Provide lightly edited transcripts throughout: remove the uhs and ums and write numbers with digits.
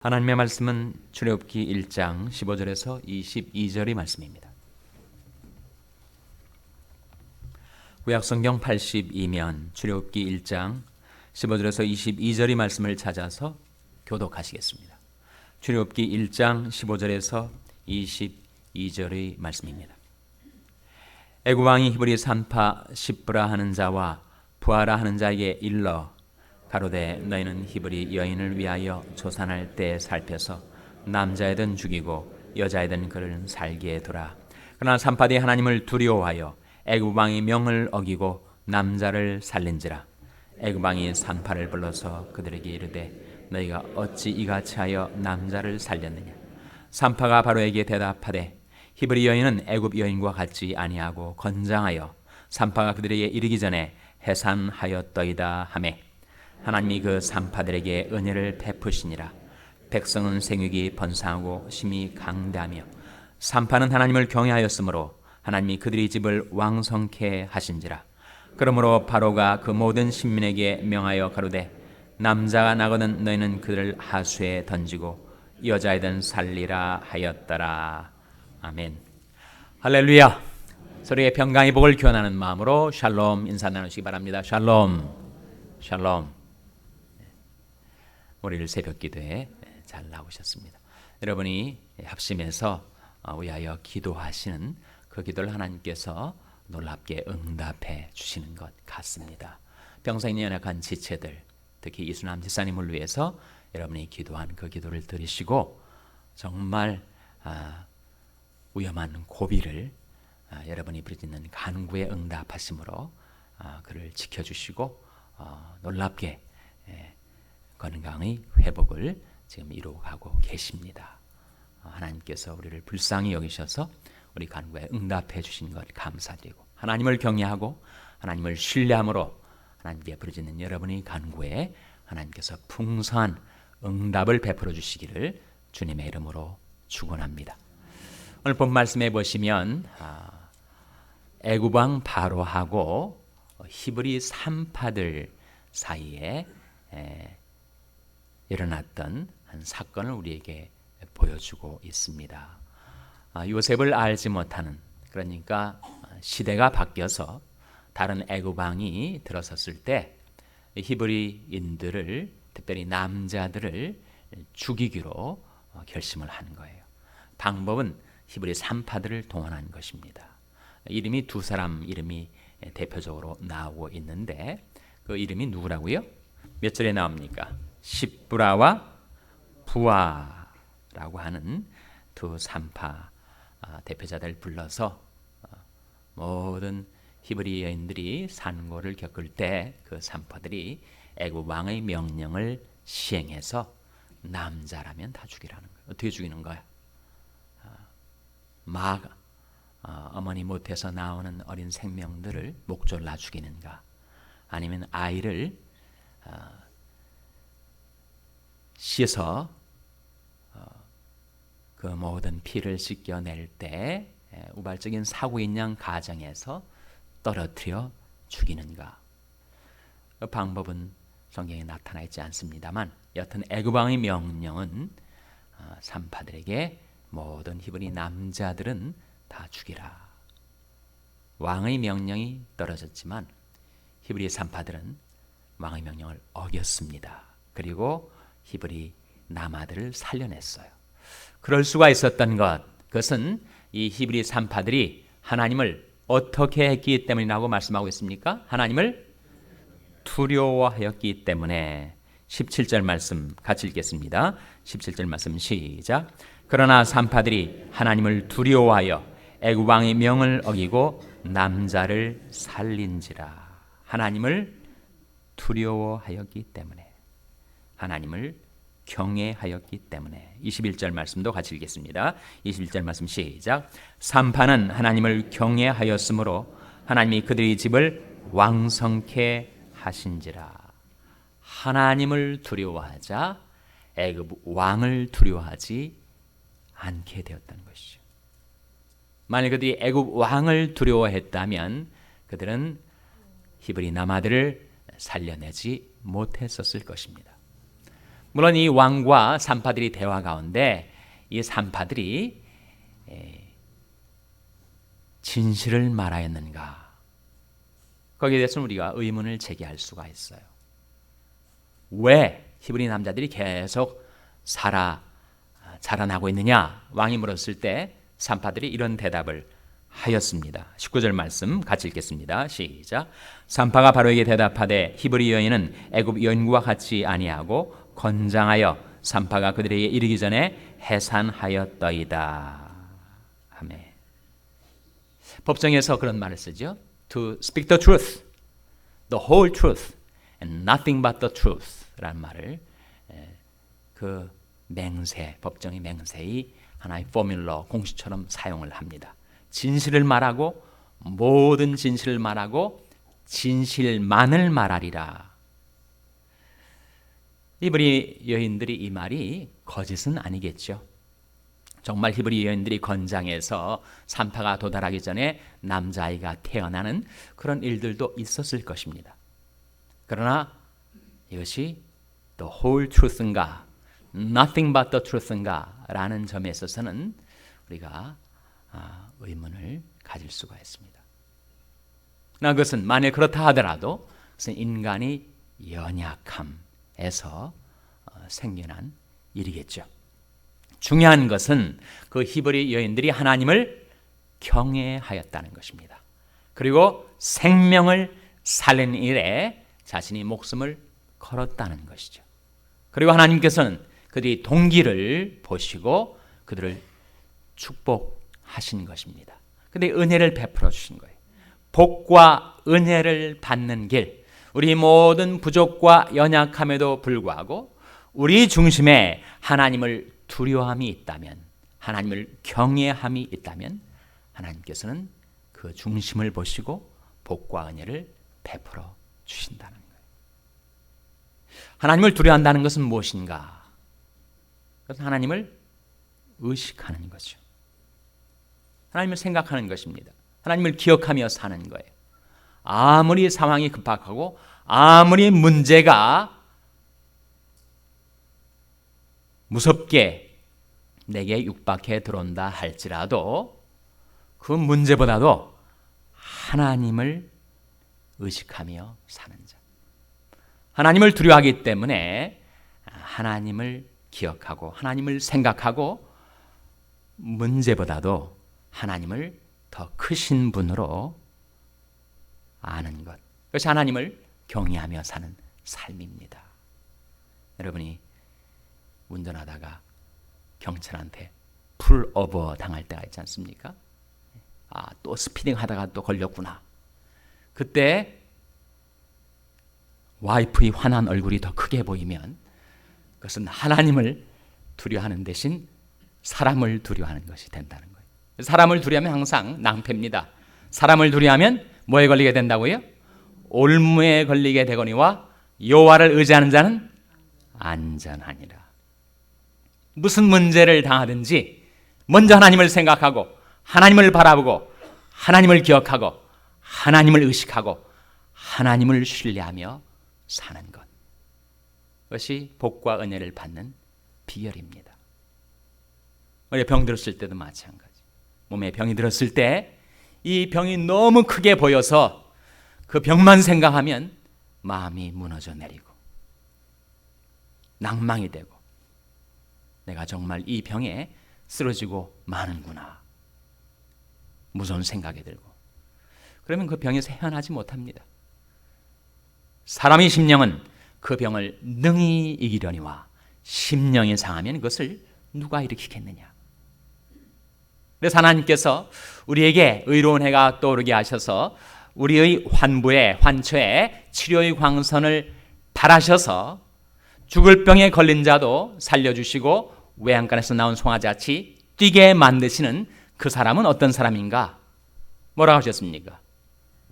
하나님의 말씀은 출애굽기 1장 15절에서 22절의 말씀입니다. 구약성경 82면 출애굽기 1장 15절에서 22절의 말씀을 찾아서 교독하시겠습니다. 출애굽기 1장 15절에서 22절의 말씀입니다. 애굽 왕이 히브리 산파 십브라 하는 자와 부하라 하는 자에게 일러 가로되 너희는 히브리 여인을 위하여 조산할 때 살펴서 남자애든 죽이고 여자애든 그를 살게 두라. 그러나 산파들이 하나님을 두려워하여 애굽 왕의 명을 어기고 남자를 살린지라. 애굽 왕이 산파를 불러서 그들에게 이르되 너희가 어찌 이같이 하여 남자를 살렸느냐. 산파가 바로에게 대답하되 히브리 여인은 애굽 여인과 같지 아니하고 건장하여 산파가 그들에게 이르기 전에 해산하였더이다 하매 하나님이 그 산파들에게 은혜를 베푸시니라. 백성은 생육이 번성하고 심히 강대하며 산파는 하나님을 경외하였으므로 하나님이 그들의 집을 왕성케 하신지라. 그러므로 바로가 그 모든 신민에게 명하여 가로되 남자가 나거든 너희는 그들을 하수에 던지고 여자애든 살리라 하였더라. 아멘. 할렐루야. 서로의 평강의 복을 기원하는 마음으로 샬롬 인사 나누시기 바랍니다. 샬롬. 샬롬. 월요일 새벽 기도에 잘 나오셨습니다. 여러분이 합심해서 위하여 기도하시는 그 기도를 하나님께서 놀랍게 응답해 주시는 것 같습니다. 병상에 연약한 지체들, 특히 이수남 지사님을 위해서 여러분이 기도한 그 기도를 들으시고 정말 위험한 고비를 여러분이 부르짖는 간구에 응답하심으로 그를 지켜주시고 놀랍게 건강의 회복을 지금 이루어가고 계십니다. 하나님께서 우리를 불쌍히 여기셔서 우리 간구에 응답해 주신 것 감사드리고 하나님을 경외하고 하나님을 신뢰함으로 하나님께 부르짖는 여러분의 간구에 하나님께서 풍성한 응답을 베풀어 주시기를 주님의 이름으로 축원합니다. 오늘 본 말씀에 보시면 애굽 왕 바로하고 히브리 산파들 사이에 일어났던 한 사건을 우리에게 보여주고 있습니다. 요셉을 알지 못하는, 그러니까 시대가 바뀌어서 다른 애굽 왕이 들어섰을 때 히브리인들을, 특별히 남자들을 죽이기로 결심을 하는 거예요. 방법은 히브리 산파들을 동원한 것입니다. 이름이 두 사람 이름이 대표적으로 나오고 있는데 그 이름이 누구라고요? 몇 절에 나옵니까? 십브라와 부하라고 하는 두 산파 대표자들 불러서 모든 히브리 여인들이 산고를 겪을 때 그 산파들이 애굽 왕의 명령을 시행해서 남자라면 다 죽이라는 거예요. 어떻게 죽이는 거야? 어머니 못해서 나오는 어린 생명들을 목졸라 죽이는가? 아니면 아이를 씻어 그 모든 피를 씻겨낼 때 우발적인 사고인 양 가정에서 떨어뜨려 죽이는가? 그 방법은 성경에 나타나 있지 않습니다만 여튼 애굽 왕의 명령은 산파들에게 모든 히브리 남자들은 다 죽이라. 왕의 명령이 떨어졌지만 히브리 산파들은 왕의 명령을 어겼습니다. 그리고 히브리 남아들을 살려냈어요. 그럴 수가 있었던 것, 그것은 이 히브리 산파들이 하나님을 어떻게 했기 때문이라고 말씀하고 있습니까? 하나님을 두려워하였기 때문에. 17절 말씀 같이 읽겠습니다. 17절 말씀 시작. 그러나 산파들이 하나님을 두려워하여 애굽 왕의 명을 어기고 남자를 살린지라. 하나님을 두려워하였기 때문에, 하나님을 경외하였기 때문에. 21절 말씀도 같이 읽겠습니다. 21절 말씀 시작. 산파는 하나님을 경외하였으므로 하나님이 그들의 집을 왕성케 하신지라. 하나님을 두려워하자 애굽 왕을 두려워하지 않게 되었다는 것이죠. 만약 그들이 애굽 왕을 두려워했다면 그들은 히브리 남아들을 살려내지 못했었을 것입니다. 물론 이 왕과 산파들이 대화 가운데 이 산파들이 진실을 말하였는가? 거기에 대해서는 우리가 의문을 제기할 수가 있어요. 왜 히브리 남자들이 계속 자라나고 있느냐? 왕이 물었을 때 산파들이 이런 대답을 하였습니다. 19절 말씀 같이 읽겠습니다. 시작. 산파가 바로에게 대답하되 히브리 여인은 애굽 여인과 같이 아니하고 건장하여 산파가 그들에게 이르기 전에 해산하였더이다. 아멘. 법정에서 그런 말을 쓰죠. To speak the truth, the whole truth, and nothing but the truth 라는 말을 그 맹세, 법정의 맹세의 하나의 포뮬러, 공식처럼 사용을 합니다. 진실을 말하고 모든 진실을 말하고 진실만을 말하리라. 히브리 여인들이 이 말이 거짓은 아니겠죠. 정말 히브리 여인들이 건장해서 산파가 도달하기 전에 남자아이가 태어나는 그런 일들도 있었을 것입니다. 그러나 이것이 the whole truth인가 nothing but the truth인가 라는 점에 있어서는 우리가 의문을 가질 수가 있습니다. 그것은 만약 그렇다 하더라도 그것은 인간의 연약함에서 생겨난 일이겠죠. 중요한 것은 그 히브리 여인들이 하나님을 경외하였다는 것입니다. 그리고 생명을 살리는 일에 자신이 목숨을 걸었다는 것이죠. 그리고 하나님께서는 그들이 동기를 보시고 그들을 축복하신 것입니다. 그런데 은혜를 베풀어 주신 거예요. 복과 은혜를 받는 길, 우리 모든 부족과 연약함에도 불구하고 우리 중심에 하나님을 두려움이 있다면, 하나님을 경외함이 있다면 하나님께서는 그 중심을 보시고 복과 은혜를 베풀어 주신다는 거예요. 하나님을 두려워한다는 것은 무엇인가? 그것은 하나님을 의식하는 거죠. 하나님을 생각하는 것입니다. 하나님을 기억하며 사는 거예요. 아무리 상황이 급박하고 아무리 문제가 무섭게 내게 육박해 들어온다 할지라도 그 문제보다도 하나님을 의식하며 사는 자. 하나님을 두려워하기 때문에 하나님을 기억하고 하나님을 생각하고 문제보다도 하나님을 더 크신 분으로 아는 것. 그것이 하나님을 경외하며 사는 삶입니다. 여러분이 운전하다가 경찰한테 풀오버 당할 때가 있지 않습니까? 또 스피딩 하다가 또 걸렸구나. 그때 와이프의 환한 얼굴이 더 크게 보이면 그것은 하나님을 두려워하는 대신 사람을 두려워하는 것이 된다는 거예요. 사람을 두려워하면 항상 낭패입니다. 사람을 두려워하면 뭐에 걸리게 된다고요? 올무에 걸리게 되거니와 여호와를 의지하는 자는 안전하니라. 무슨 문제를 당하든지 먼저 하나님을 생각하고 하나님을 바라보고 하나님을 기억하고 하나님을 의식하고 하나님을 신뢰하며 사는 것. 그것이 복과 은혜를 받는 비결입니다. 우리 병 들었을 때도 마찬가지. 몸에 병이 들었을 때 이 병이 너무 크게 보여서 그 병만 생각하면 마음이 무너져 내리고 낭망이 되고 내가 정말 이 병에 쓰러지고 마는구나. 무서운 생각이 들고 그러면 그 병에서 헤어나지 못합니다. 사람의 심령은 그 병을 능히 이기려니와 심령이 상하면 그것을 누가 일으키겠느냐. 그래서 하나님께서 우리에게 의로운 해가 떠오르게 하셔서 우리의 환처에 치료의 광선을 발하셔서 죽을 병에 걸린 자도 살려주시고 외양간에서 나온 송아지같이 뛰게 만드시는 그 사람은 어떤 사람인가? 뭐라고 하셨습니까?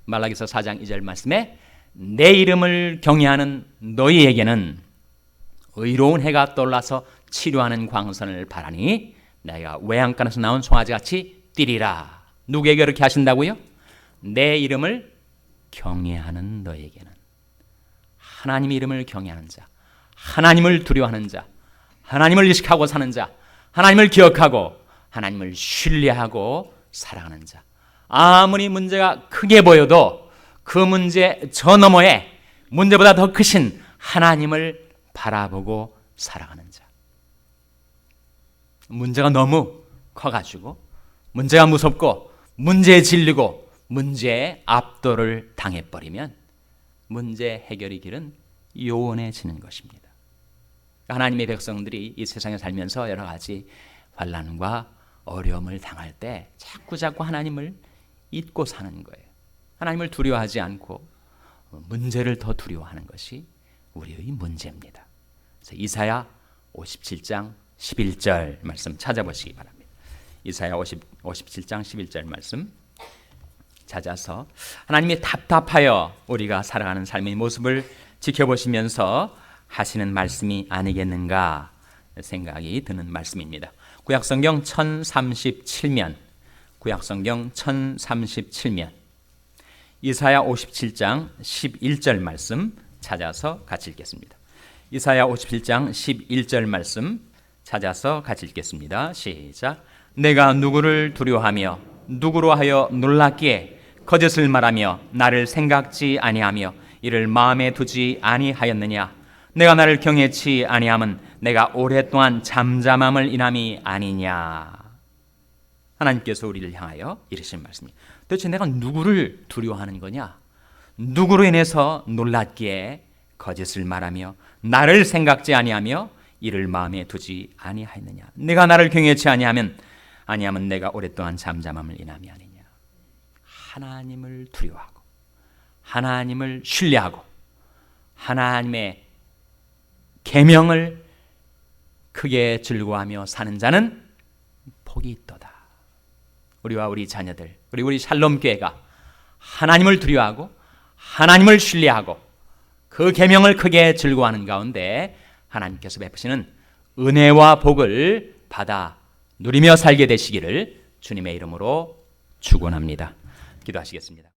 말라기서 4장 2절 말씀에 내 이름을 경외하는 너희에게는 의로운 해가 떠올라서 치료하는 광선을 바라니 내가 외양간에서 나온 송아지같이 뛰리라. 누구에게 그렇게 하신다고요? 내 이름을 경외하는 너에게는. 하나님의 이름을 경외하는 자, 하나님을 두려워하는 자, 하나님을 의식하고 사는 자, 하나님을 기억하고 하나님을 신뢰하고 살아가는 자. 아무리 문제가 크게 보여도 그 문제 저 너머에 문제보다 더 크신 하나님을 바라보고 살아가는 자. 문제가 너무 커가지고 문제가 무섭고 문제에 질리고 문제에 압도를 당해버리면 문제 해결의 길은 요원해지는 것입니다. 하나님의 백성들이 이 세상에 살면서 여러 가지 환난과 어려움을 당할 때 자꾸 하나님을 잊고 사는 거예요. 하나님을 두려워하지 않고 문제를 더 두려워하는 것이 우리의 문제입니다. 그래서 이사야 57장 11절 말씀 찾아보시기 바랍니다. 이사야 57장 11절 말씀 찾아서 하나님이 답답하여 우리가 살아가는 삶의 모습을 지켜보시면서 하시는 말씀이 아니겠는가 생각이 드는 말씀입니다. 구약성경 1037면 구약성경 1037면 이사야 57장 11절 말씀 찾아서 같이 읽겠습니다. 이사야 57장 11절 말씀 찾아서 같이 읽겠습니다. 시작. 내가 누구를 두려워하며 누구로 하여 놀랐기에 거짓을 말하며 나를 생각지 아니하며 이를 마음에 두지 아니하였느냐. 내가 나를 경외치 아니함은 내가 오랫동안 잠잠함을 인함이 아니냐. 하나님께서 우리를 향하여 이르신 말씀입니다. 도대체 내가 누구를 두려워하는 거냐? 누구로 인해서 놀랐기에 거짓을 말하며 나를 생각지 아니하며 이를 마음에 두지 아니하였느냐. 내가 나를 경외치 아니하면 내가 오랫동안 잠잠함을 인함이 아니냐. 하나님을 두려워하고 하나님을 신뢰하고 하나님의 계명을 크게 즐거워하며 사는 자는 복이 있도다. 우리와 우리 자녀들, 우리 샬롬교회가 하나님을 두려워하고 하나님을 신뢰하고 그 계명을 크게 즐거워하는 가운데 하나님께서 베푸시는 은혜와 복을 받아 누리며 살게 되시기를 주님의 이름으로 축원합니다. 기도하시겠습니다.